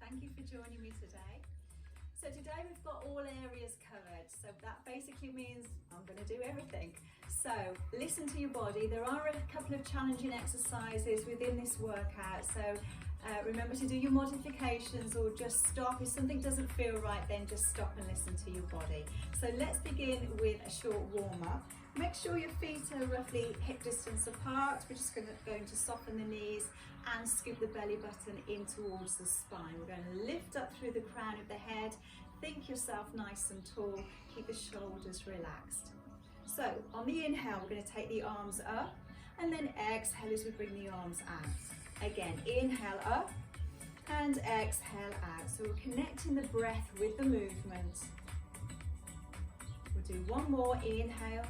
Thank you for joining me today. So today we've got all areas covered. So that basically means I'm going to do everything. So listen to your body. There are a couple of challenging exercises within this workout. So remember to do your modifications or just stop. If something doesn't feel right, then just stop and listen to your body. So let's begin with a short warm up. Make sure your feet are roughly hip distance apart. We're just going to soften the knees and scoop the belly button in towards the spine. We're going to lift up through the crown of the head. Think yourself nice and tall. Keep the shoulders relaxed. So on the inhale, we're going to take the arms up, and then exhale as we bring the arms out. Again, inhale up and exhale out. So we're connecting the breath with the movement. We'll do one more. Inhale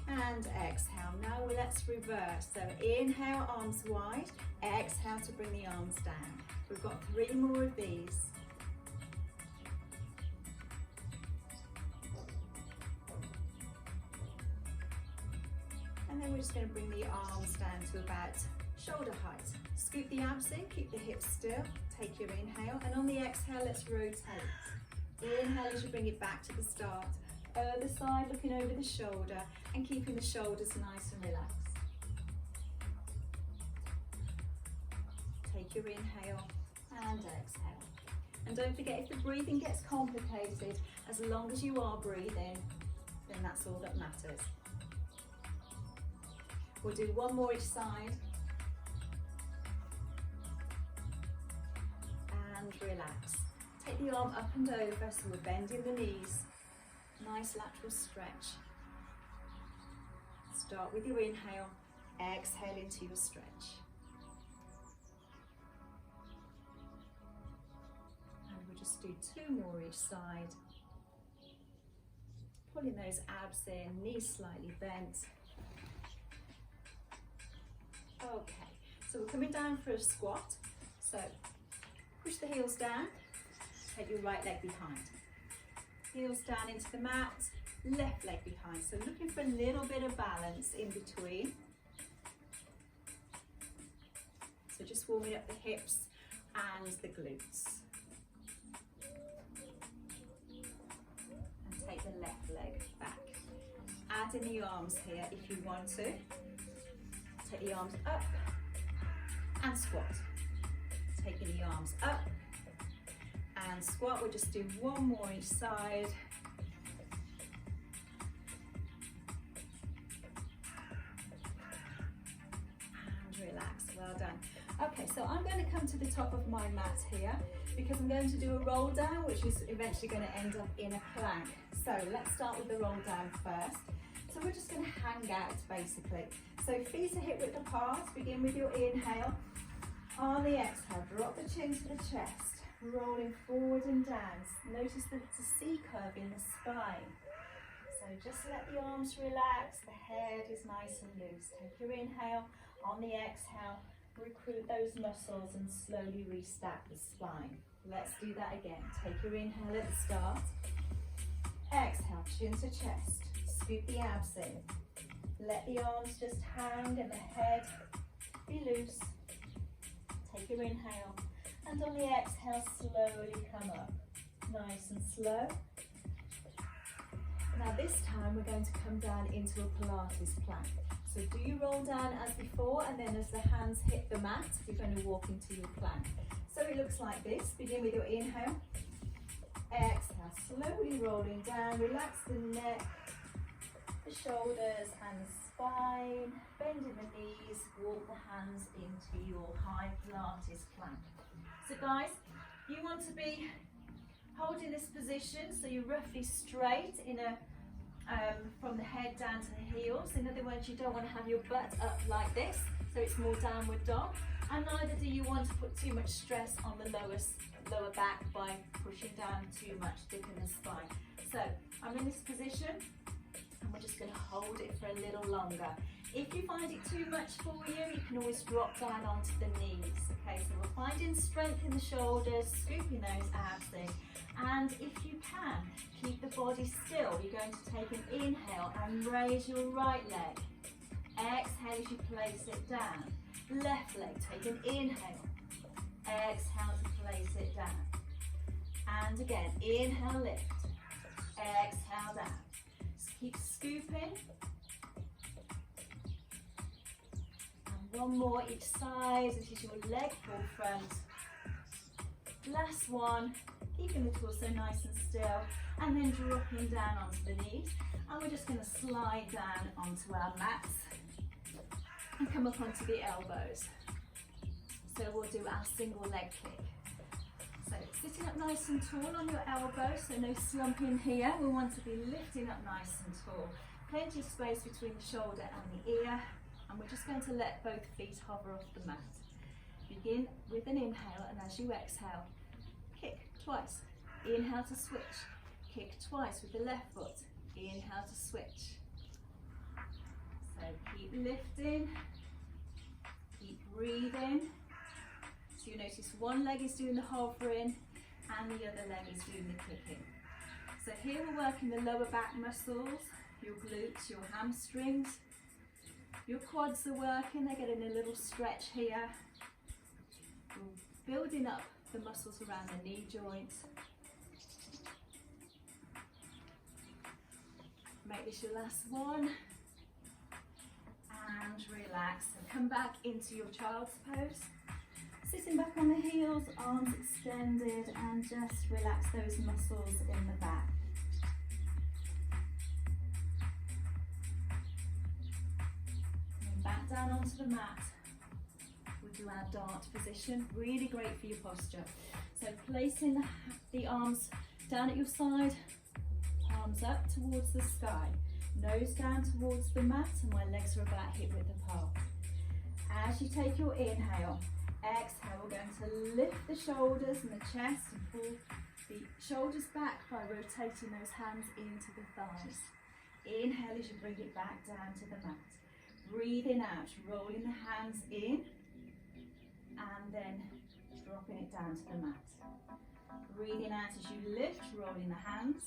and exhale. Now let's reverse. So inhale, arms wide. Exhale to bring the arms down. We've got 3 more of these. And then we're just going to bring the arms down to about shoulder height. Scoop the abs in, keep the hips still. Take your inhale, and on the exhale, let's rotate. Inhale as you bring it back to the start. Other side, looking over the shoulder and keeping the shoulders nice and relaxed. Take your inhale and exhale. And don't forget, if the breathing gets complicated, as long as you are breathing, then that's all that matters. We'll do one more each side. And relax. Take the arm up and over, so we're bending the knees. Nice lateral stretch. Start with your inhale, exhale into your stretch. And we'll just do 2 more each side. Pulling those abs in, knees slightly bent. Okay, so we're coming down for a squat. So push the heels down, take your right leg behind. Heels down into the mat, left leg behind. So looking for a little bit of balance in between. So just warming up the hips and the glutes. And take the left leg back. Add in the arms here if you want to. Take the arms up and squat. Taking the arms up and squat. We'll just do 1 more each side. And relax, well done. Okay, so I'm going to come to the top of my mat here because I'm going to do a roll down, which is eventually going to end up in a plank. So let's start with the roll down first. So we're just going to hang out basically. So feet are hip width apart. Begin with your inhale. On the exhale, drop the chin to the chest. Rolling forward and down. Notice that it's a C curve in the spine. So just let the arms relax. The head is nice and loose. Take your inhale. On the exhale, recruit those muscles and slowly restack the spine. Let's do that again. Take your inhale at the start. Exhale, chin to chest. Scoop the abs in. Let the arms just hang and the head be loose. Take your inhale. And on the exhale, slowly come up. Nice and slow. Now this time we're going to come down into a Pilates plank. So do you roll down as before, and then as the hands hit the mat, you're going to walk into your plank. So it looks like this. Begin with your inhale. Exhale, slowly rolling down. Relax the neck, the shoulders and the spine. Bending the knees. Walk the hands into your high Pilates plank. So guys, you want to be holding this position so you're roughly straight in a from the head down to the heels. In other words, you don't want to have your butt up like this, so it's more downward dog. And neither do you want to put too much stress on the lower back by pushing down too much, thicken the spine. So I'm in this position and we're just going to hold it for a little longer. If you find it too much for you, you can always drop down onto the knees. Okay, so we're finding strength in the shoulders, scooping those abs in. And if you can, keep the body still. You're going to take an inhale and raise your right leg. Exhale as you place it down. Left leg, take an inhale. Exhale to place it down. And again, inhale, lift. Exhale, down. Just keep scooping. And one more each side. This is your leg pull front. Last one. Keeping the torso nice and still. And then dropping down onto the knees. And we're just going to slide down onto our mats. And come up onto the elbows. So we'll do our single leg kick. So sitting up nice and tall on your elbows, so no slumping here. We want to be lifting up nice and tall. Plenty of space between the shoulder and the ear. And we're just going to let both feet hover off the mat. Begin with an inhale, and as you exhale, kick twice. Inhale to switch. Kick twice with the left foot. Inhale to switch. So keep lifting. Keep breathing. So you notice one leg is doing the hovering and the other leg is doing the kicking. So here we're working the lower back muscles, your glutes, your hamstrings. Your quads are working, they're getting a little stretch here. We're building up the muscles around the knee joints. Make this your last one. And relax and come back into your child's pose. Sitting back on the heels, arms extended, and just relax those muscles in the back. And back down onto the mat. We'll do our dart position, really great for your posture. So placing the arms down at your side, palms up towards the sky, nose down towards the mat, and my legs are about hip width apart. As you take your inhale, exhale, we're going to lift the shoulders and the chest and pull the shoulders back by rotating those hands into the thighs. Inhale as you bring it back down to the mat. Breathing out, rolling the hands in and then dropping it down to the mat. Breathing out as you lift, rolling the hands.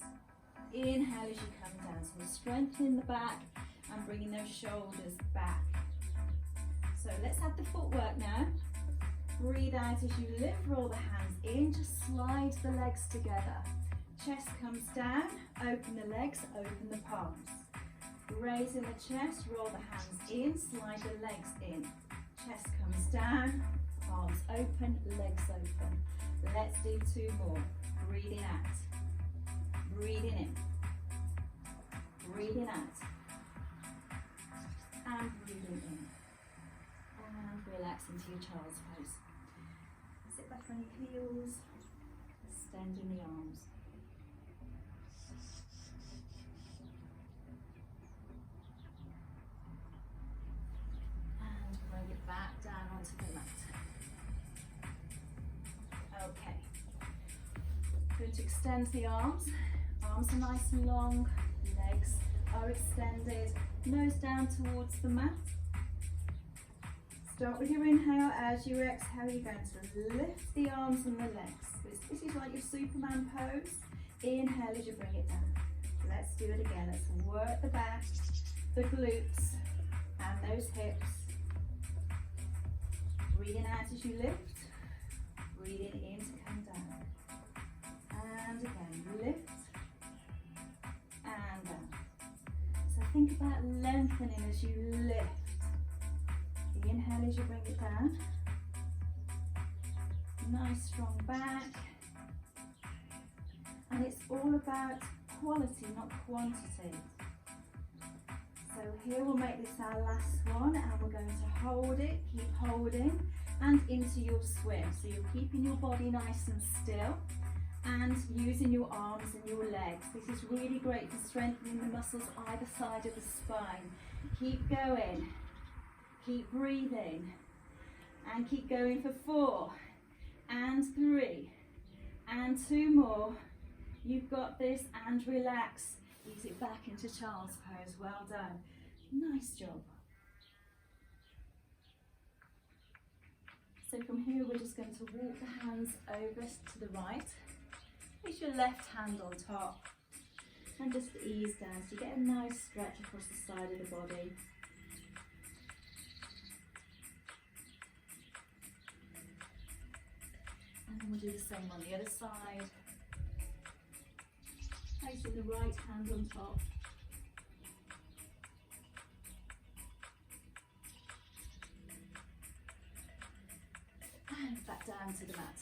Inhale as you come down, so we're strengthening the back and bringing those shoulders back. So let's have the footwork now. Breathe out as you lift, roll the hands in, just slide the legs together. Chest comes down, open the legs, open the palms. Raising the chest, roll the hands in, slide the legs in. Chest comes down, palms open, legs open. Let's do two more. Breathing out. Breathing in, breathing out, and breathing in. And relax into your child's pose. Sit back on your heels, extending the arms. And bring it back down onto the mat. Okay. Going to extend the arms. Arms are nice and long, legs are extended, nose down towards the mat. Start with your inhale. As you exhale, you're going to lift the arms and the legs. This is like your Superman pose. Inhale as you bring it down. Let's do it again. Let's work the back, the glutes, and those hips. Breathing out as you lift, breathing in to come down. And again, lift. And down. So think about lengthening as you lift. Inhale as you bring it down. Nice strong back. And it's all about quality, not quantity. So here we'll make this our last one, and we're going to hold it, keep holding, and into your swim. So you're keeping your body nice and still, and using your arms and your legs. This is really great for strengthening the muscles either side of the spine. Keep going, keep breathing, and keep going for 4 and 3 and 2 more. You've got this, and relax. Ease it back into child's pose. Well done. Nice job. So from here we're just going to walk the hands over to the right. Place your left hand on top and just ease down so you get a nice stretch across the side of the body. And then we'll do the same on the other side. Placing the right hand on top. And back down to the mat.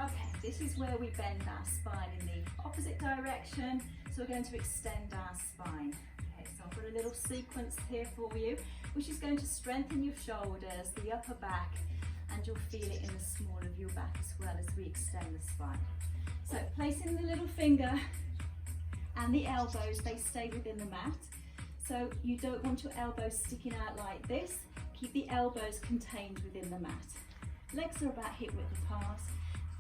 Okay, this is where we bend our spine in the opposite direction. So we're going to extend our spine. Okay, so I've got a little sequence here for you, which is going to strengthen your shoulders, the upper back, and you'll feel it in the small of your back as well as we extend the spine. So placing the little finger and the elbows, they stay within the mat. So you don't want your elbows sticking out like this. Keep the elbows contained within the mat. Legs are about hip width apart.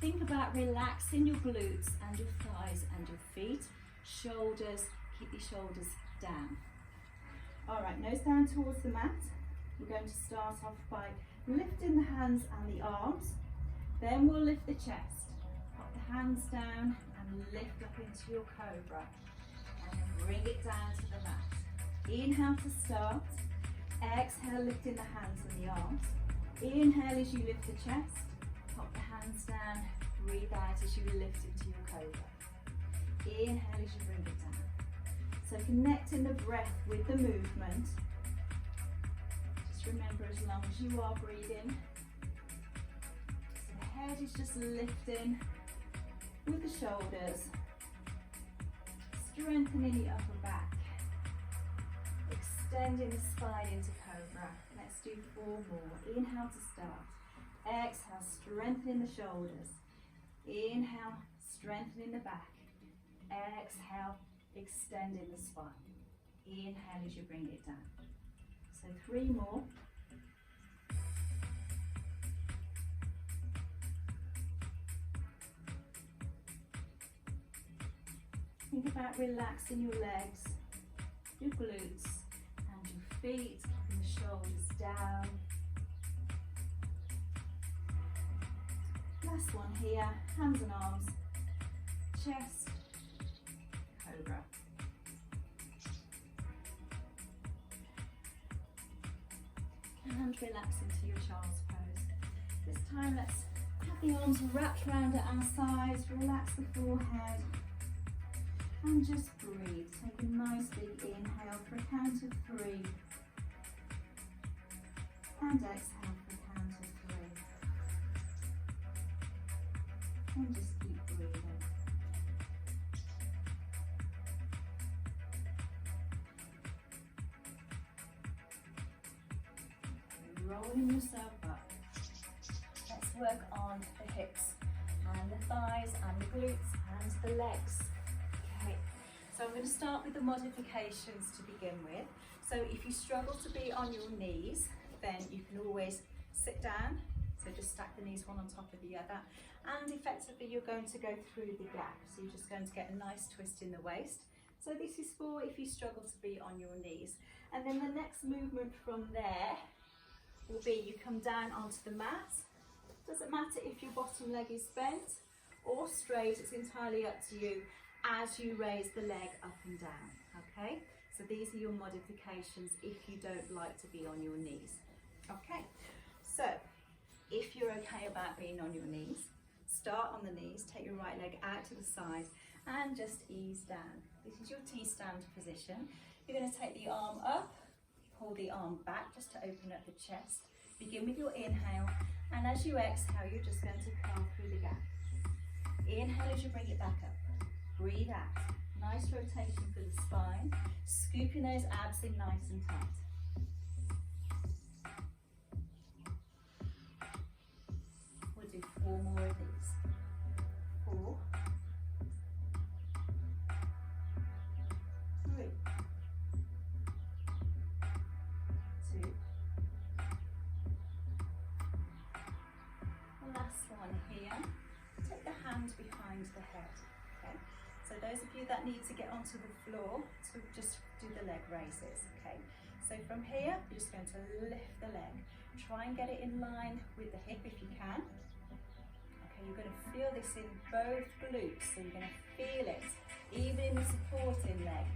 Think about relaxing your glutes and your thighs and your feet. Shoulders, keep your shoulders down. All right, nose down towards the mat. We're going to start off by lifting the hands and the arms. Then we'll lift the chest. Pop the hands down and lift up into your cobra. And then bring it down to the mat. Inhale to start. Exhale, lifting the hands and the arms. Inhale as you lift the chest. Pop the hands down. Breathe out as you lift into your cobra. Inhale as you bring it down. So connecting the breath with the movement. Just remember, as long as you are breathing. So the head is just lifting with the shoulders. Strengthening the upper back. Extending the spine into cobra. Let's do 4 more. Inhale to start. Exhale, strengthening the shoulders. Inhale, strengthening the back. Exhale, extending the spine. Inhale as you bring it down. So 3 more. Think about relaxing your legs, your glutes, and your feet, keeping the shoulders down. Last one here, hands and arms, chest, cobra. And relax into your child's pose. This time let's have the arms wrapped around at our sides, relax the forehead, and just breathe. Take a nice big inhale for a count of 3. And exhale for a count of 3. And just keep breathing. Rolling yourself up. Let's work on the hips and the thighs and the glutes and the legs. Okay, so I'm going to start with the modifications to begin with. So if you struggle to be on your knees, then you can always sit down. So just stack the knees one on top of the other. And effectively you're going to go through the gap. So you're just going to get a nice twist in the waist. So this is for if you struggle to be on your knees. And then the next movement from there will be you come down onto the mat. Doesn't matter if your bottom leg is bent or straight, it's entirely up to you as you raise the leg up and down, okay? So these are your modifications if you don't like to be on your knees, okay? So if you're okay about being on your knees, start on the knees, take your right leg out to the side and just ease down. This is your T-stand position. You're going to take the arm up, pull the arm back just to open up the chest. Begin with your inhale, and as you exhale, you're just going to curl through the gap. Inhale as you bring it back up. Breathe out. Nice rotation for the spine. Scooping those abs in nice and tight. We'll do 4 more of these. 4. 3. 2. Last one here. Take the hand behind the head. Okay. So those of you that need to get onto the floor, to just do the leg raises. Okay. So from here, you're just going to lift the leg. Try and get it in line with the hip if you can. Okay. You're going to feel this in both glutes. So you're going to feel it even in the supporting leg.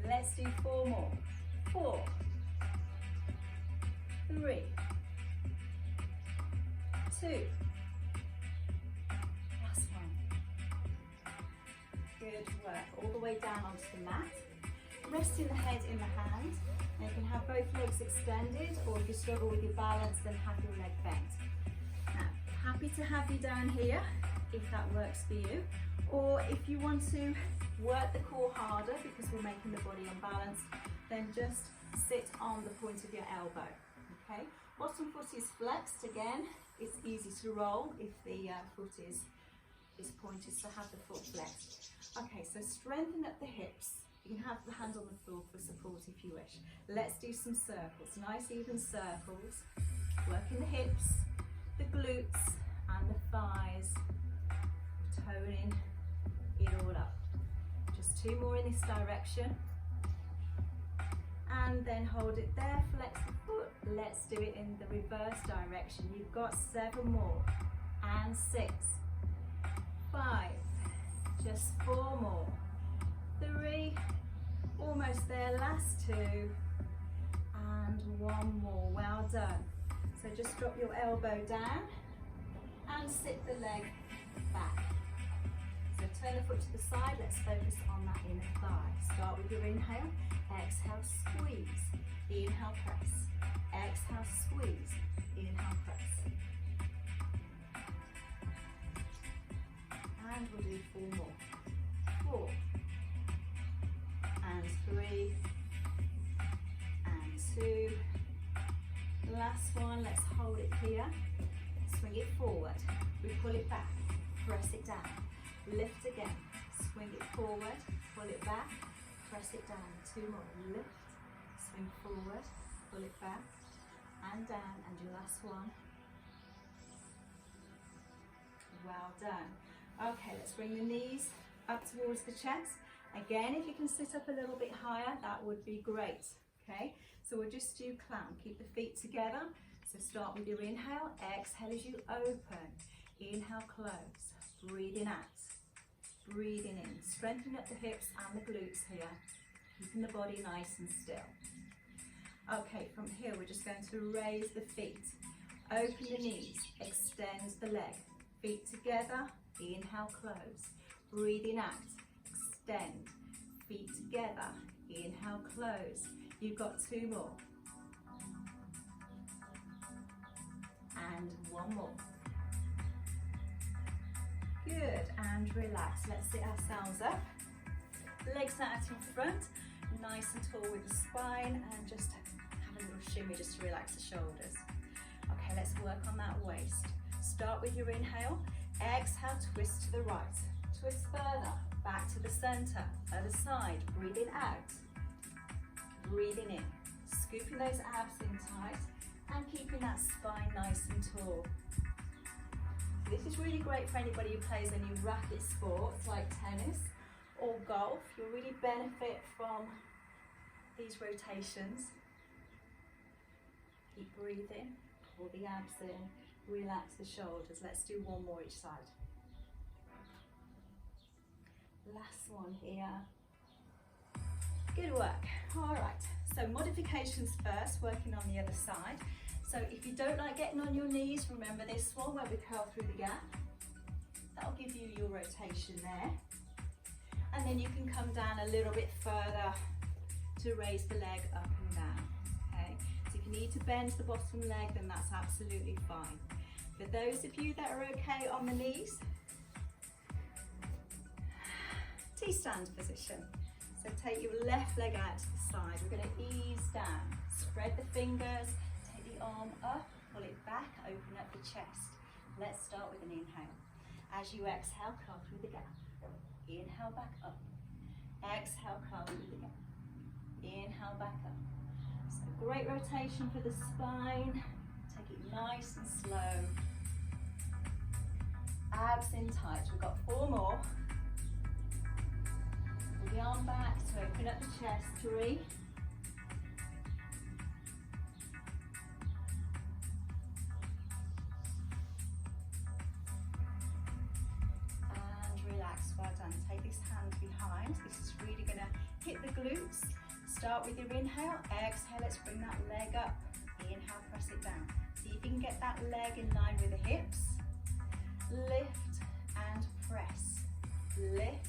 Let's do 4 more. 4. 3. 2. Last one. Good. Good work. All the way down onto the mat. Resting the head in the hand. Now you can have both legs extended, or if you struggle with your balance, then have your leg bent. Now, happy to have you down here if that works for you. Or if you want to work the core harder because we're making the body unbalanced, then just sit on the point of your elbow. Okay? Bottom foot is flexed again. It's easy to roll if the foot is pointed, so have the foot flexed. Okay, so strengthen up the hips. You can have the hand on the floor for support if you wish. Let's do some circles, nice even circles. Working the hips, the glutes and the thighs. Toning it all up. Just 2 more in this direction. And then hold it there, flex the foot. Let's do it in the reverse direction. You've got 7 more. And 6. 5. Just 4 more. 3. Almost there, last 2. And 1 more. Well done. So just drop your elbow down and sit the leg back. So turn the foot to the side, let's focus on that inner thigh. Start with your inhale, exhale, squeeze, inhale, press, exhale, squeeze, inhale, press. And we'll do 4 more. 4, and 3, and 2. Last one, let's hold it here. Swing it forward, we pull it back, press it down. Lift again, swing it forward, pull it back, press it down. 2 more, lift, swing forward, pull it back, and down, and your last one. Well done. Okay, let's bring the knees up towards the chest. Again, if you can sit up a little bit higher, that would be great. Okay, so we'll just do clown. Keep the feet together. So start with your inhale, exhale as you open. Inhale, close, breathing out. Breathing in, strengthening up the hips and the glutes here, keeping the body nice and still. Okay, from here we're just going to raise the feet, open the knees, extend the leg, feet together, inhale, close, breathing out, extend, feet together, inhale, close. You've got 2 more. And 1 more. Good, and relax. Let's sit ourselves up. Legs out in front, nice and tall with the spine, and just have a little shimmy just to relax the shoulders. Okay, let's work on that waist. Start with your inhale, exhale, twist to the right. Twist further, back to the center, other side, breathing out. Breathing in, scooping those abs in tight, and keeping that spine nice and tall. This is really great for anybody who plays any racket sports like tennis or golf. You'll really benefit from these rotations. Keep breathing, pull the abs in, relax the shoulders. Let's do 1 more each side. Last one here. Good work. All right, so modifications first, working on the other side. So if you don't like getting on your knees, remember this one where we curl through the gap. That'll give you your rotation there. And then you can come down a little bit further to raise the leg up and down. Okay, so if you need to bend the bottom leg, then that's absolutely fine. For those of you that are okay on the knees, T-stand position. So take your left leg out to the side. We're going to ease down, spread the fingers, take the arm up, pull it back, open up the chest. Let's start with an inhale. As you exhale, curl through the gap. Inhale, back up. Exhale, curl through the gap. Inhale, back up. So great rotation for the spine. Take it nice and slow. Abs in tight. We've got 4 more. Pull the arm back to open up the chest. 3. And relax. Well done. Take this hand behind. This is really going to hit the glutes. Start with your inhale. Exhale. Let's bring that leg up. Inhale, press it down. See if you can get that leg in line with the hips. Lift and press. Lift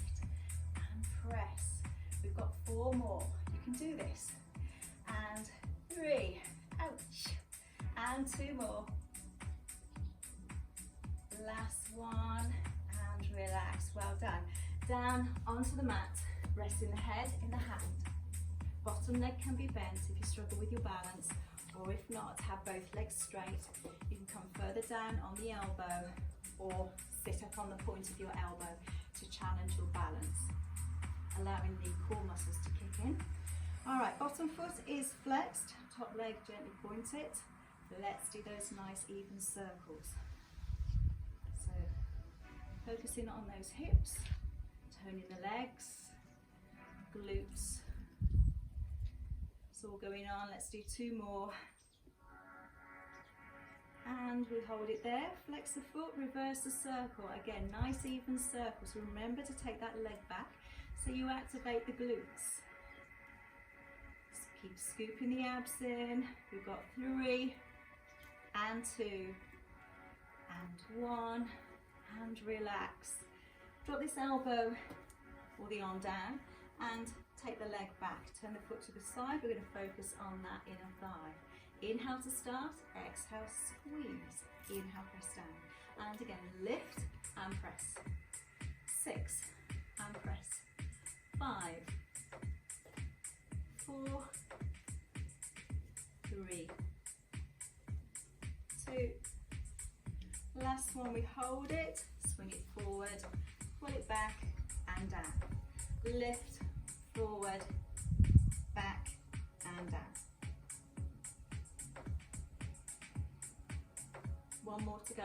And 2 more. Last one, and relax, well done. Down onto the mat, resting the head in the hand. Bottom leg can be bent if you struggle with your balance, or if not, have both legs straight. You can come further down on the elbow, or sit up on the point of your elbow to challenge your balance, allowing the core muscles to kick in. All right, bottom foot is flexed, top leg gently pointed. Let's do those nice even circles. So focusing on those hips, toning the legs, glutes. It's all going on. Let's do 2 more. And we hold it there. Flex the foot, reverse the circle. Again, nice even circles. Remember to take that leg back so you activate the glutes. Just keep scooping the abs in. We've got 3 and 2 and 1 and relax. Drop this elbow or the arm down and take the leg back. Turn the foot to the side. We're going to focus on that inner thigh. Inhale to start, exhale, squeeze. Inhale, press down. And again, lift and press. 6 and press. 5, 4, 3, 2. Last one, we hold it, swing it forward, pull it back and down. Lift, forward, back and down. One more to go.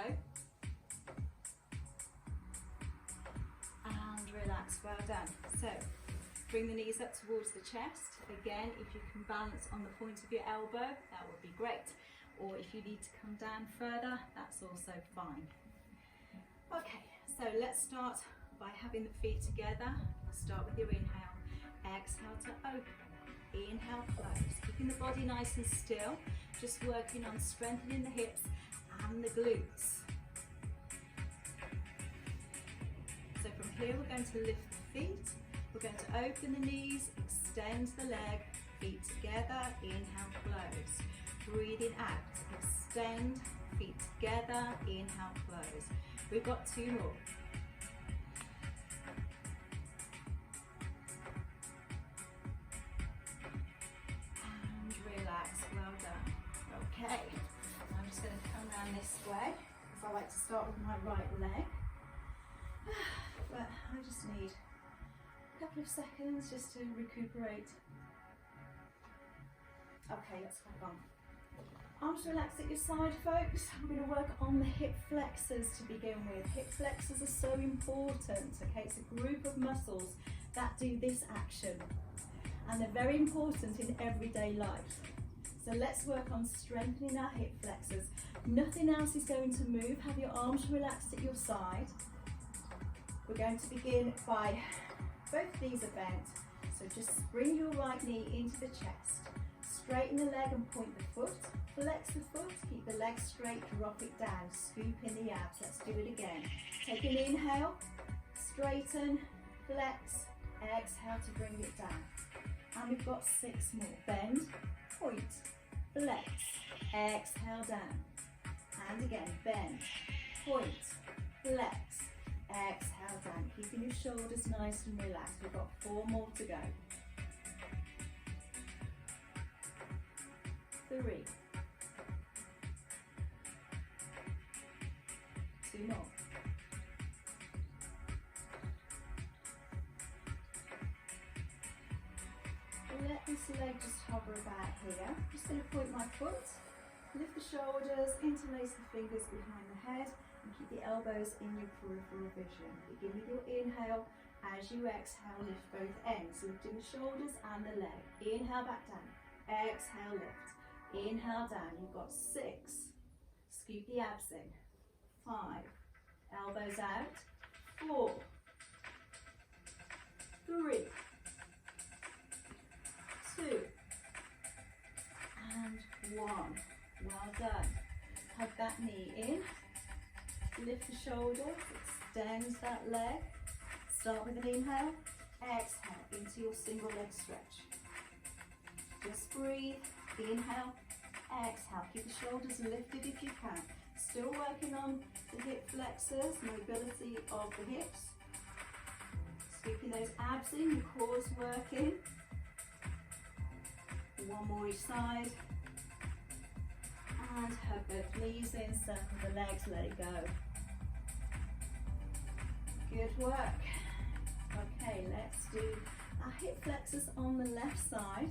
And relax, well done. So, bring the knees up towards the chest. Again, if you can balance on the point of your elbow, that would be great. Or if you need to come down further, that's also fine. Okay, so let's start by having the feet together. Start with your inhale. Exhale to open. Inhale, close. Keeping the body nice and still. Just working on strengthening the hips and the glutes. So from here, we're going to lift the feet. We're going to open the knees, extend the leg, feet together. Inhale, close. Breathing out, extend, feet together, inhale, close. We've got 2 more. And relax, well done. Okay, I'm just going to come down this way, because I like to start with my right leg. But I just need a couple of seconds just to recuperate. Okay, let's crack on. Arms relaxed at your side, folks. We're going to work on the hip flexors to begin with. Hip flexors are so important, okay? It's a group of muscles that do this action, and they're very important in everyday life. So let's work on strengthening our hip flexors. Nothing else is going to move. Have your arms relaxed at your side. We're going to begin by both knees are bent, so just bring your right knee into the chest. Straighten the leg and point the foot. Flex the foot, keep the leg straight, drop it down, scoop in the abs. Let's do it again. Take an inhale, straighten, flex, exhale to bring it down. And we've got 6 more. Bend, point, flex, exhale down. And again, bend, point, flex, exhale down. Keeping your shoulders nice and relaxed. We've got 4 more to go. 3, 2 more. Let this leg just hover about here. I'm just going to point my foot, lift the shoulders, interlace the fingers behind the head, and keep the elbows in your peripheral vision. Begin with your inhale. As you exhale, lift both ends, lifting the shoulders and the leg. Inhale back down. Exhale, lift. Inhale down. You've got 6. Scoop the abs in. 5. Elbows out. 4. 3. 2. And 1. Well done. Hug that knee in. Lift the shoulders. Extend that leg. Start with an inhale. Exhale into your single leg stretch. Just breathe. Inhale. exhale. Keep the shoulders lifted if you can. Still working on the hip flexors, mobility of the hips. Scooping those abs in, your core's working. One more each side. And hug both knees in, circle the legs, let it go. Good work. Okay, let's do our hip flexors on the left side.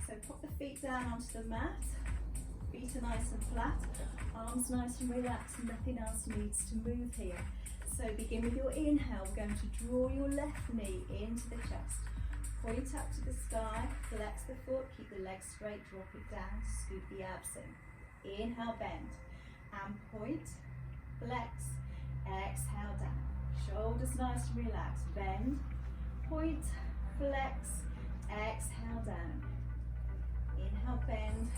So pop the feet down onto the mat. Feet are nice and flat, arms nice and relaxed, and nothing else needs to move here. So begin with your inhale. We're going to draw your left knee into the chest. Point up to the sky, flex the foot, keep the legs straight, drop it down, scoop the abs in. Inhale, bend, and point, flex, exhale down. Shoulders nice and relaxed, bend, point, flex, exhale down. Inhale, bend,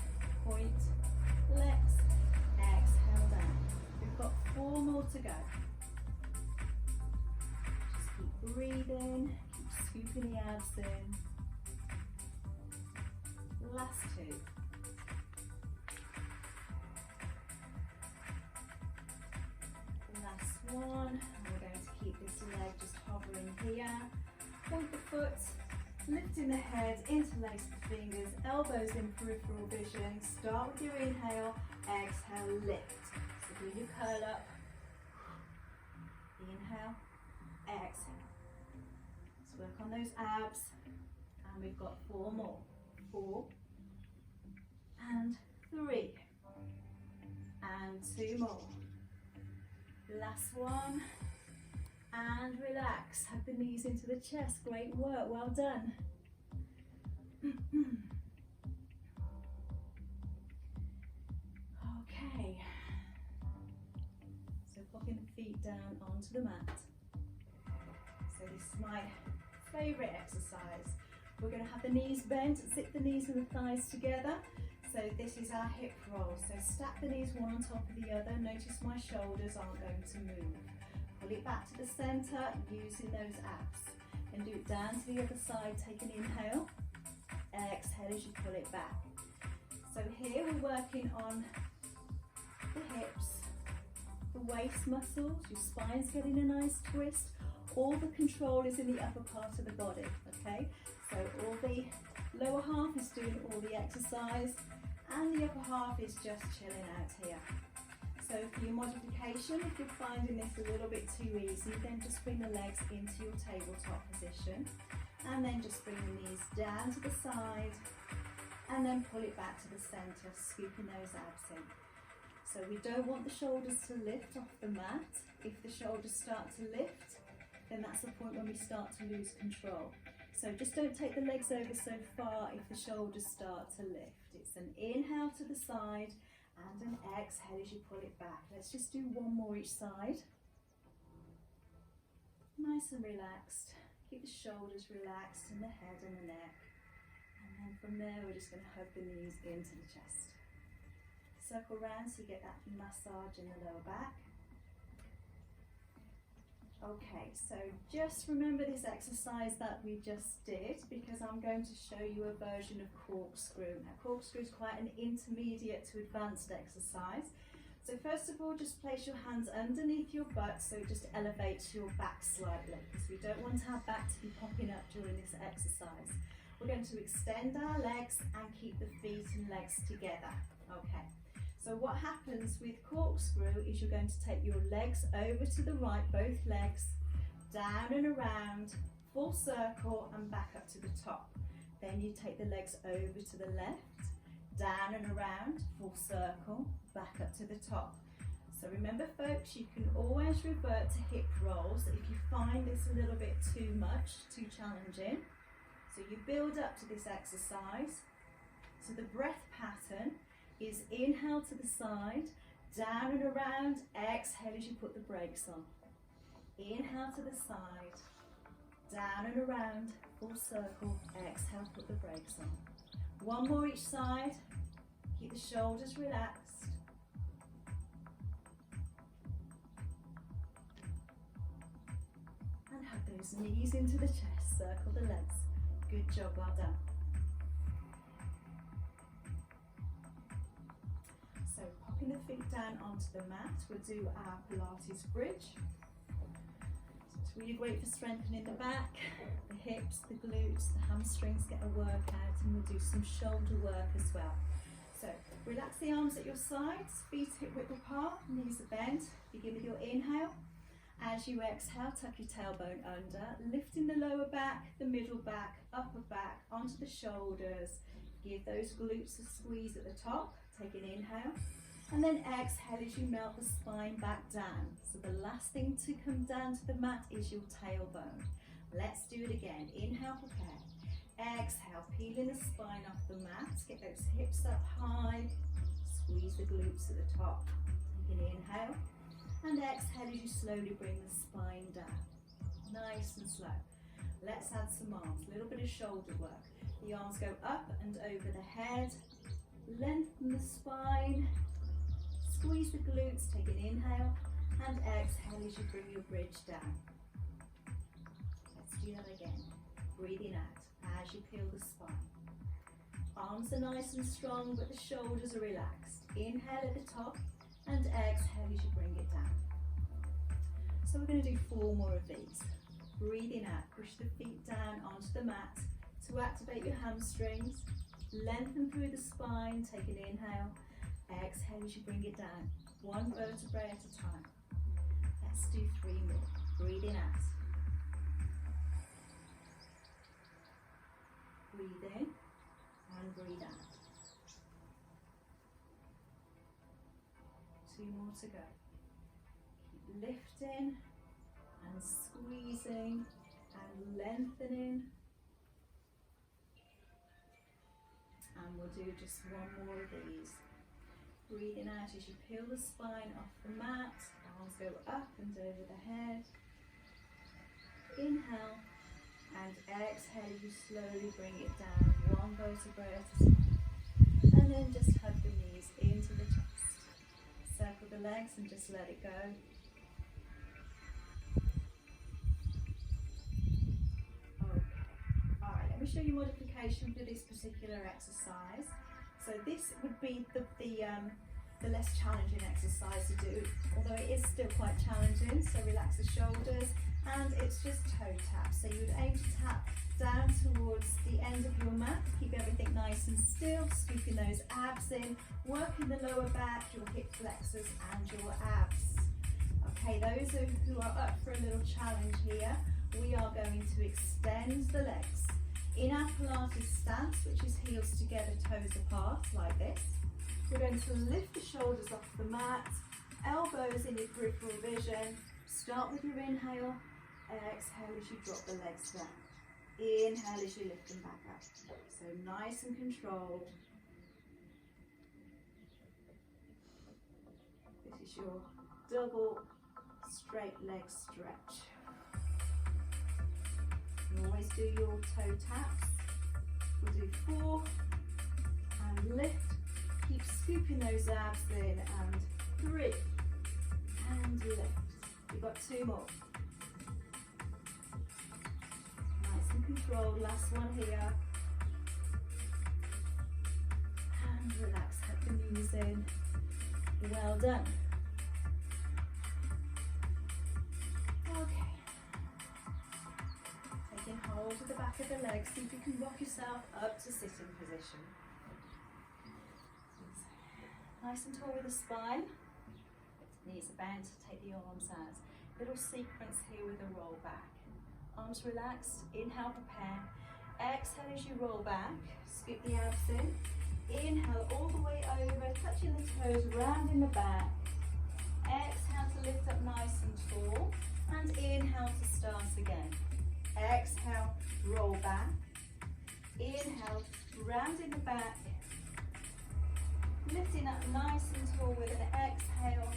point, flex, exhale down. We've got 4 more to go. Just keep breathing, keep scooping the abs in. Last 2. Last 1. And we're going to keep this leg just hovering here. Point the foot, lifting the head, interlace the fingers, elbows in peripheral vision. Start with your inhale, exhale, lift. So do your curl up. Inhale, exhale. Let's work on those abs. And we've got 4 more. 4 and 3 and 2 more. Last 1. And relax, hug the knees into the chest. Great work, well done. Okay, so popping the feet down onto the mat. So this is my favourite exercise. We're going to have the knees bent, sit the knees and the thighs together. So this is our hip roll. So stack the knees one on top of the other. Notice my shoulders aren't going to move. Pull it back to the centre using those abs. And do it down to the other side. Take an inhale. Exhale as you pull it back. So here we're working on the hips, the waist muscles, your spine's getting a nice twist. All the control is in the upper part of the body, okay? So all the lower half is doing all the exercise and the upper half is just chilling out here. So for your modification, if you're finding this a little bit too easy, then just bring the legs into your tabletop position and then just bring the knees down to the side and then pull it back to the centre, scooping those abs in. So we don't want the shoulders to lift off the mat. If the shoulders start to lift, then that's the point when we start to lose control. So just don't take the legs over so far if the shoulders start to lift. It's an inhale to the side and an exhale as you pull it back. Let's just do 1 more each side. Nice and relaxed. Keep the shoulders relaxed and the head and the neck. And then from there we're just going to hug the knees into the chest. Circle round so you get that massage in the lower back. Okay, so just remember this exercise that we just did because I'm going to show you a version of corkscrew. Now corkscrew is quite an intermediate to advanced exercise. So first of all, just place your hands underneath your butt so it just elevates your back slightly because we don't want our back to be popping up during this exercise. We're going to extend our legs and keep the feet and legs together. Okay. So what happens with corkscrew is you're going to take your legs over to the right, both legs, down and around, full circle and back up to the top. Then you take the legs over to the left, down and around, full circle, back up to the top. So remember folks, you can always revert to hip rolls if you find this a little bit too much, too challenging. So you build up to this exercise. So the breath pattern is inhale to the side, down and around, exhale as you put the brakes on. Inhale to the side, down and around, full circle, exhale, put the brakes on. 1 more each side, keep the shoulders relaxed. And hug those knees into the chest, circle the legs. Good job, well done. walking the feet down onto the mat. We'll do our Pilates bridge. It's really great for strengthening the back, the hips, the glutes, the hamstrings get a workout, and we'll do some shoulder work as well. So relax the arms at your sides, feet hip width apart, knees are bent. Begin with your inhale. As you exhale, tuck your tailbone under, lifting the lower back, the middle back, upper back, onto the shoulders. Give those glutes a squeeze at the top. Take an inhale. And then exhale as you melt the spine back down. So the last thing to come down to the mat is your tailbone. Let's do it again. Inhale, prepare. Exhale, peeling the spine off the mat. Get those hips up high. Squeeze the glutes at the top. Take an inhale. And exhale as you slowly bring the spine down. Nice and slow. Let's add some arms. A little bit of shoulder work. The arms go up and over the head. Lengthen the spine. Squeeze the glutes. Take an inhale. And exhale as you bring your bridge down. Let's do that again. Breathing out as you peel the spine. Arms are nice and strong, but the shoulders are relaxed. Inhale at the top. And exhale as you bring it down. So we're going to do 4 more of these. Breathing out, push the feet down onto the mat to activate your hamstrings. Lengthen through the spine, take an inhale. Exhale as you bring it down, 1 vertebrae at a time. Let's do 3 more. Breathing out. Breathe in and breathe out. 2 more to go. Keep lifting and squeezing and lengthening. And we'll do just 1 more of these. Breathing out as you peel the spine off the mat. Arms go up and over the head. Inhale and exhale as you slowly bring it down, 1 vertebrae at a time. And then just hug the knees into the chest. Circle the legs and just let it go. Okay. Alright, let me show you modification for this particular exercise. So this would be the less challenging exercise to do, although it is still quite challenging. So relax the shoulders and it's just toe tap. So you would aim to tap down towards the end of your mat. Keep everything nice and still, scooping those abs in, working the lower back, your hip flexors and your abs. Okay, those who are up for a little challenge here, we are going to extend the legs. In our Pilates stance, which is heels together, toes apart, like this, we're going to lift the shoulders off the mat, elbows in your peripheral vision. Start with your inhale, exhale as you drop the legs down. Inhale as you lift them back up. So nice and controlled. This is your double straight leg stretch. You always do your toe taps. We'll do 4 and lift. Keep scooping those abs in and 3 and lift. We've got 2 more. Nice and controlled. Last one here. And relax. Hug the knees in. Well done. Okay. Taking hold of the back of the legs. See if you can rock yourself up to sitting position. Nice and tall with the spine. Knees are bent. Take the arms out. Little sequence here with a roll back. Arms relaxed. Inhale, prepare. Exhale as you roll back. Scoop the abs in. Inhale all the way over, touching the toes, rounding the back. Exhale to lift up nice and tall. And inhale to start again. Exhale, roll back. Inhale, rounding the back. Lifting up nice and tall with an exhale.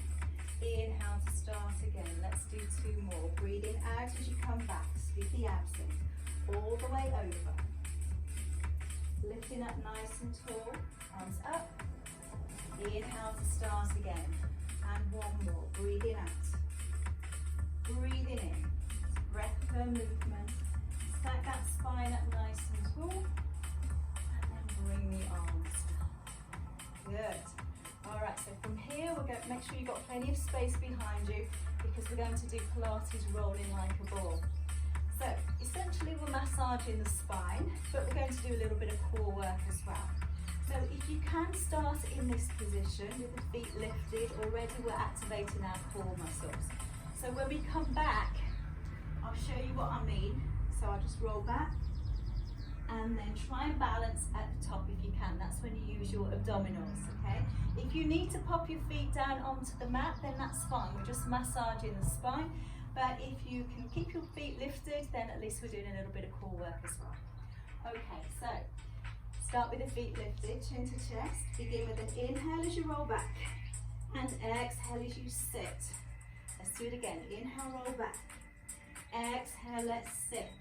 Inhale to start again. Let's do 2 more. Breathing out as you come back. Scoop the abs in. All the way over. Lifting up nice and tall. Arms up. Inhale to start again. And 1 more. Breathing out. Breathing in. Breath per movement. Stack that spine up nice and tall. And then bring the arms down. Good. All right, so from here, we're going to make sure you've got plenty of space behind you because we're going to do Pilates rolling like a ball. So essentially we're massaging the spine, but we're going to do a little bit of core work as well. So if you can start in this position with the feet lifted, already we're activating our core muscles. So when we come back, I'll show you what I mean. So I'll just roll back and then try and balance at the top if you can. That's when you use your abdominals, okay? If you need to pop your feet down onto the mat, then that's fine. We're just massaging the spine. But if you can keep your feet lifted, then at least we're doing a little bit of core work as well. Okay, so start with the feet lifted, chin to chest. Begin with an inhale as you roll back and exhale as you sit. Let's do it again. Inhale, roll back. Exhale, let's sit.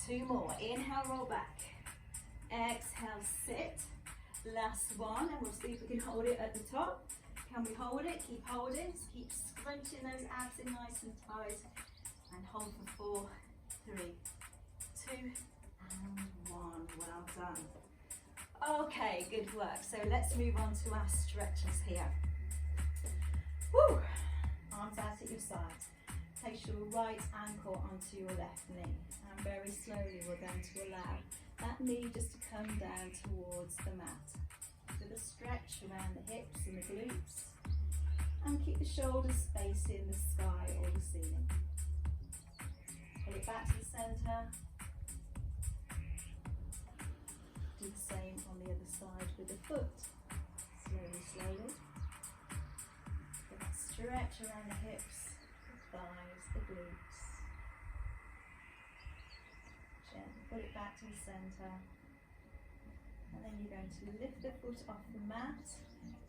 2 more. Inhale, roll back. Exhale, sit. Last one, and we'll see if we can hold it at the top. Can we hold it? Keep holding. Keep scrunching those abs in nice and tight. And hold for 4, 3, 2, and 1. Well done. Okay, good work. So let's move on to our stretches here. Woo! Arms out at your sides. Place your right ankle onto your left knee. And very slowly we're going to allow that knee just to come down towards the mat. With a stretch around the hips and the glutes. And keep the shoulders facing the sky or the ceiling. Pull it back to the centre. Do the same on the other side with the foot. Slowly, slowly. Get that stretch around the hips, the thighs, the glutes. Gently pull it back to the centre. And then you're going to lift the foot off the mat,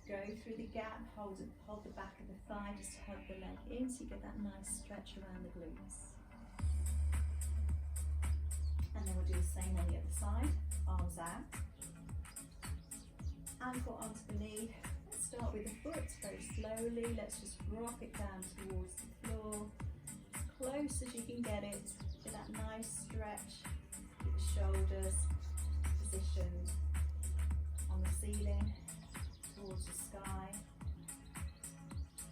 go through the gap, hold the back of the thigh, just hug the leg in so you get that nice stretch around the glutes. And then we'll do the same on the other side, arms out. Ankle onto the knee. Let's start with the foot very slowly. Let's just rock it down towards the floor, as close as you can get it. Get that nice stretch, keep the shoulders positioned on the ceiling, towards the sky,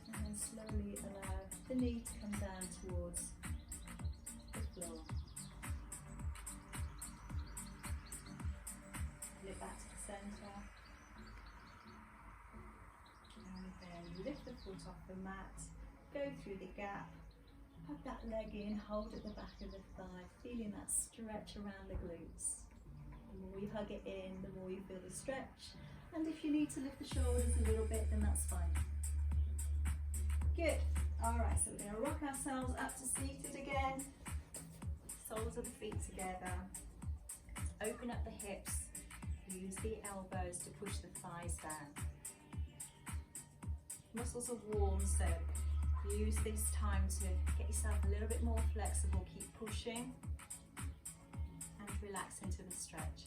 and then slowly allow the knee to come down towards the floor. Flip back to the centre, and then lift the foot off the mat, go through the gap, hug that leg in, hold at the back of the thigh, feeling that stretch around the glutes. The more you hug it in, the more you feel the stretch. And if you need to lift the shoulders a little bit, then that's fine. Good. Alright, so we're going to rock ourselves up to seated again. Soles of the feet together. Open up the hips. Use the elbows to push the thighs down. Muscles are warm, so use this time to get yourself a little bit more flexible. Keep pushing. Relax into the stretch.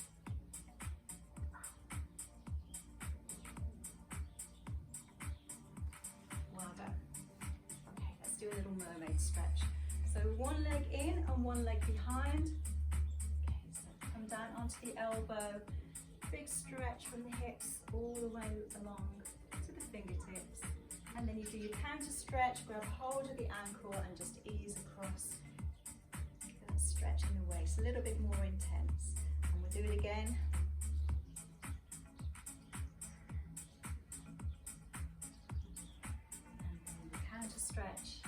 Well done. Okay, let's do a little mermaid stretch. So one leg in and one leg behind. Okay, so come down onto the elbow. Big stretch from the hips all the way along to the fingertips. And then you do your counter stretch, grab hold of the ankle and just ease across. Stretch in the waist, a little bit more intense. And we'll do it again. And then the counter stretch.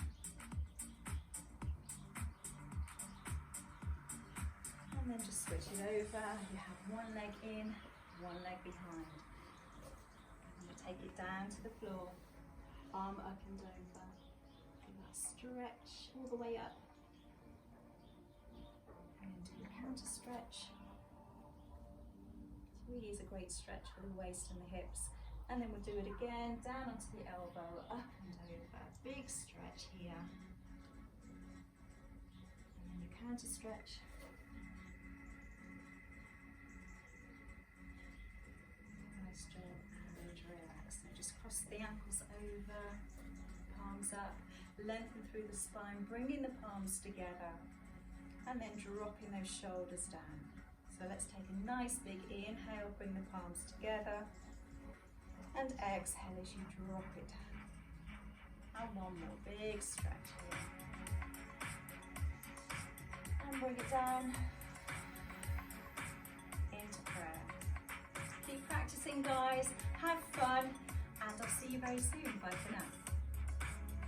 And then just switch it over. You have one leg in, one leg behind. And we'll take it down to the floor. Arm up and over. And that stretch all the way up. And do the counter stretch. It really is a great stretch for the waist and the hips. And then we'll do it again, down onto the elbow, up and over. Big stretch here. And then your counter stretch. Nice job, and relax. So just cross the ankles over, palms up, lengthen through the spine, bringing the palms together. And then dropping those shoulders down. So let's take a nice big inhale, bring the palms together. And exhale as you drop it down. And one more big stretch here. And bring it down into prayer. Keep practicing, guys. Have fun. And I'll see you very soon. Bye for now.